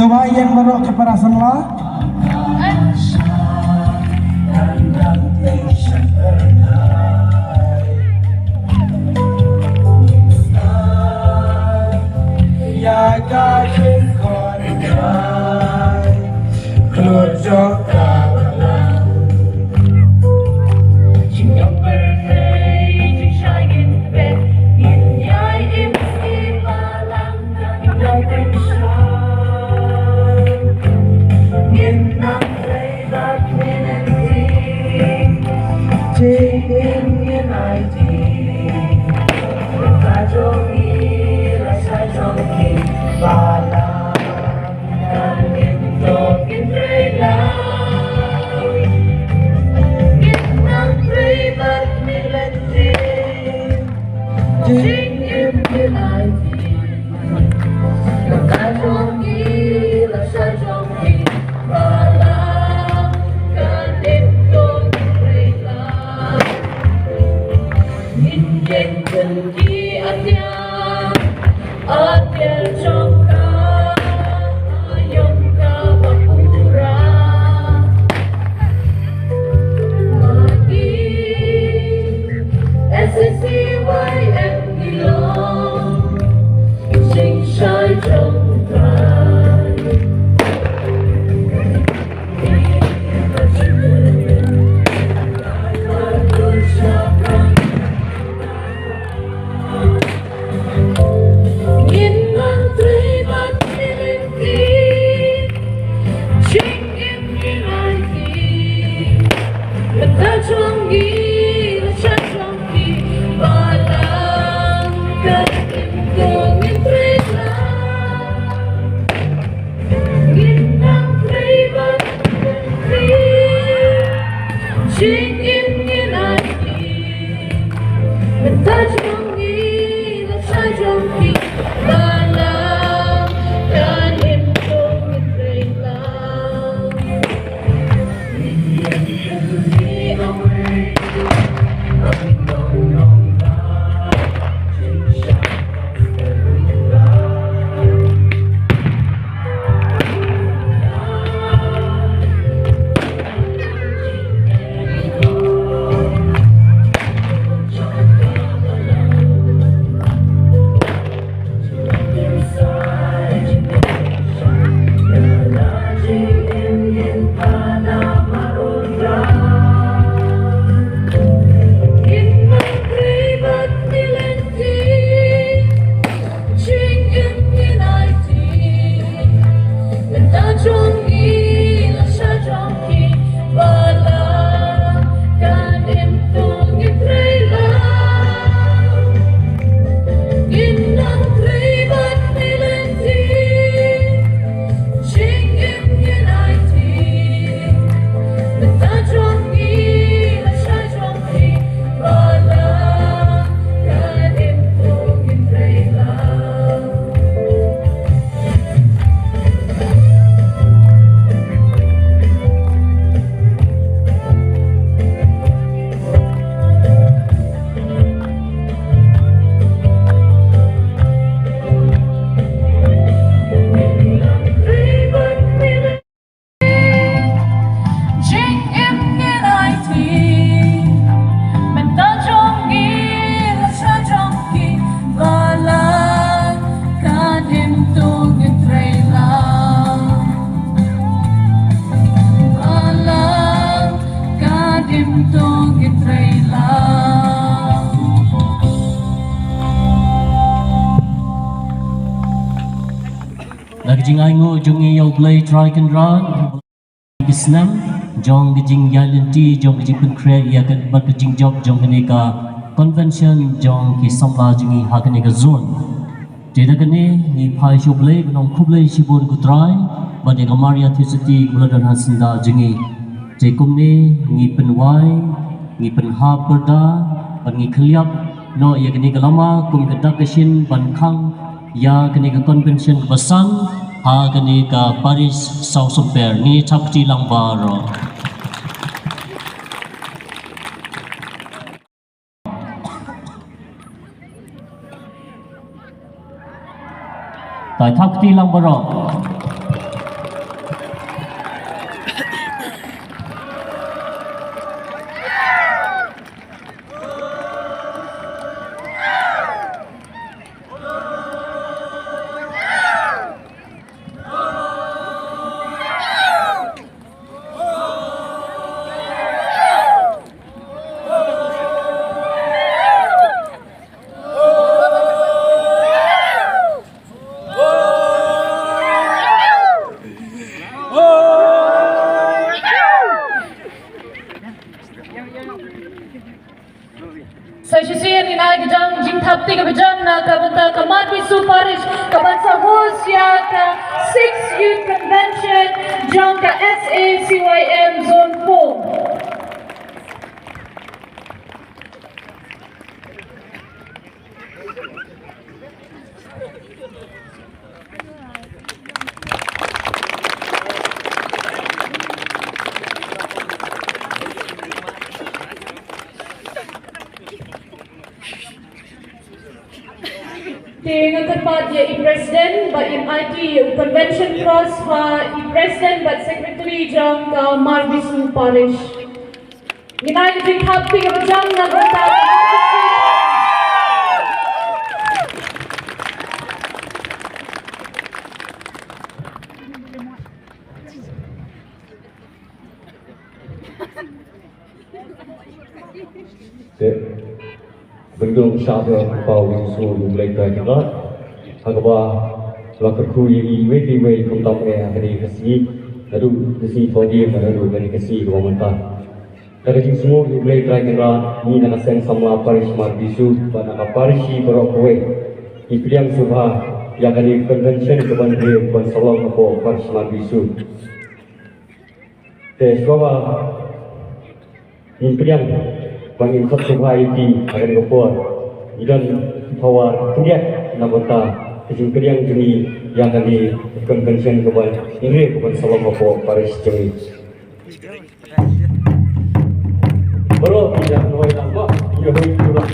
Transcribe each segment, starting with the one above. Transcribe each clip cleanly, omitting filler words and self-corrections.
Coba yang baru keperasan lah. Iaka kon kai keluar joka balang Jingam bernay di shagin bed Yin yai im si balang Yai pensyon Yin ang laybat minanti Jing yin ai di Kajong ila sa jongki balang Kan indog indrailang Ginang laybat minanti Jing yin ai di Kajong ila sa jongki balang Kan indog indrailang Yin yen kendi adya Adya jongka Yongka bapura Magi SCYM ilong Sing shai jongka Jing aingo jungi yau play try can run snem jong jing yalinti jong jing pen create ya kan bat jing job jong ka convention jong ki samla jingi hakane ka zone jeda kane ni phai shu play nong khublei shibon ku try ba de maria thicity buladan hasinda jingi je kumne ni pen wai ni pen ha perda ban ni khliap no ya kane ka lama kum ka dakashin ban khang ya kane ka convention ka basan ha kani ka Paris South Super ni chapti lang baro tại tháp ti lang baro bejam na kabanta kamat bisu parish kabansa host ya ka 6th Youth Convention jong ka SACYM Zone 4. Dengan tempat dia i-President, ba im-IT Convention Cross, ba i-President, ba Secretary jang ka Marbisu Parish. Ginay ka happy ka jang na bata. Bendung syabda pau susu mulai terkenal. Agaknya waktu kuy iweti wei kumtam ya kali kasih, lalu kasih tadi lalu kali kasih dua mentah. Dari semua mulai terkenal ni nak sen sama Paris Marbisu, pada Paris berokwe. Ipiliang subah yang kali convention kebanyakan bukan salam apa Paris Marbisu. Sebab ipiliang bangin subah itu akan berbuat. Ilan power kemudian nabota kejengkeliang jeni yang kali convention kebanyakan ini bukan salam apa Paris jeni. Baru tidak boleh nampak, ia boleh kurang.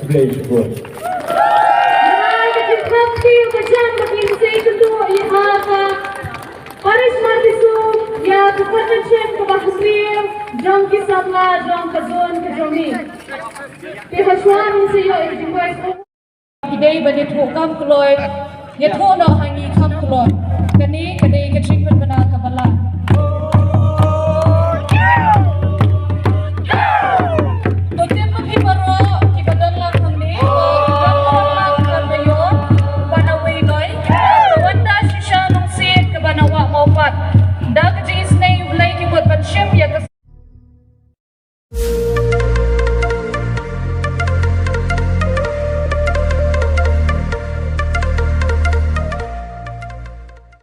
Blade Squad. United Happy Bajan Makinse Kutu Iaka Parish Martisu Ya Convention Kabahasriya Jong Kisabla Jong Kazon Kajomi Pihashwan Siyo Ejimwes Today bani thokam kloy ye thono hangi kham kloy kani kadai ka trip bana kabala